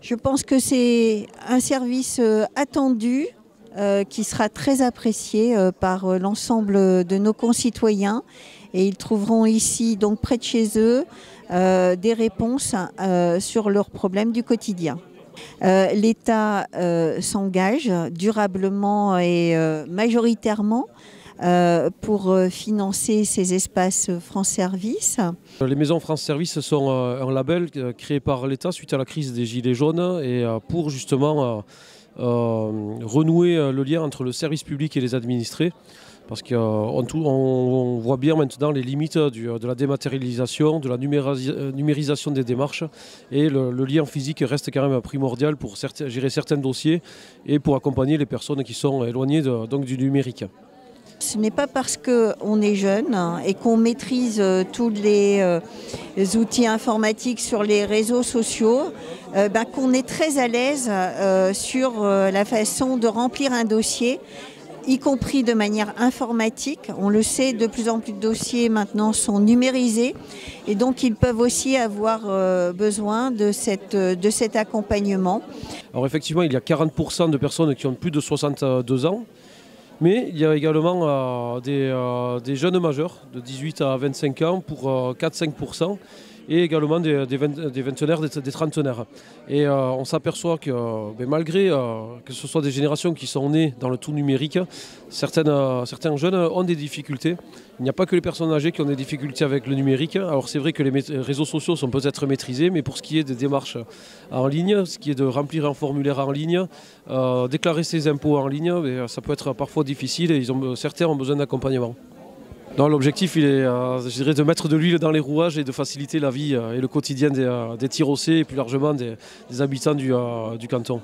Je pense que c'est un service attendu qui sera très apprécié par l'ensemble de nos concitoyens et ils trouveront ici, donc près de chez eux, des réponses sur leurs problèmes du quotidien. L'État s'engage durablement et majoritairement pour financer ces espaces France Service. Les maisons France Service sont un label créé par l'État suite à la crise des Gilets jaunes et pour justement renouer le lien entre le service public et les administrés. Parce qu'on voit bien maintenant les limites de la dématérialisation, de la numérisation des démarches. Et le lien physique reste quand même primordial pour gérer certains dossiers et pour accompagner les personnes qui sont éloignées donc du numérique. Ce n'est pas parce qu'on est jeune et qu'on maîtrise tous les outils informatiques sur les réseaux sociaux qu'on est très à l'aise sur la façon de remplir un dossier, y compris de manière informatique. On le sait, de plus en plus de dossiers maintenant sont numérisés et donc ils peuvent aussi avoir besoin de cet accompagnement. Alors effectivement, il y a 40% de personnes qui ont plus de 62 ans. Mais il y a également des jeunes majeurs de 18 à 25 ans pour 4-5% et également des vingtenaires, des trentenaires. Et on s'aperçoit que malgré que ce soit des générations qui sont nées dans le tout numérique, certains jeunes ont des difficultés. Il n'y a pas que les personnes âgées qui ont des difficultés avec le numérique. Alors c'est vrai que les réseaux sociaux sont peut-être maîtrisés, mais pour ce qui est des démarches en ligne, ce qui est de remplir un formulaire en ligne, déclarer ses impôts en ligne, ça peut être parfois difficile et certains ont besoin d'accompagnement. L'objectif, il est je dirais, de mettre de l'huile dans les rouages et de faciliter la vie et le quotidien des Tyrossais et plus largement des habitants du canton.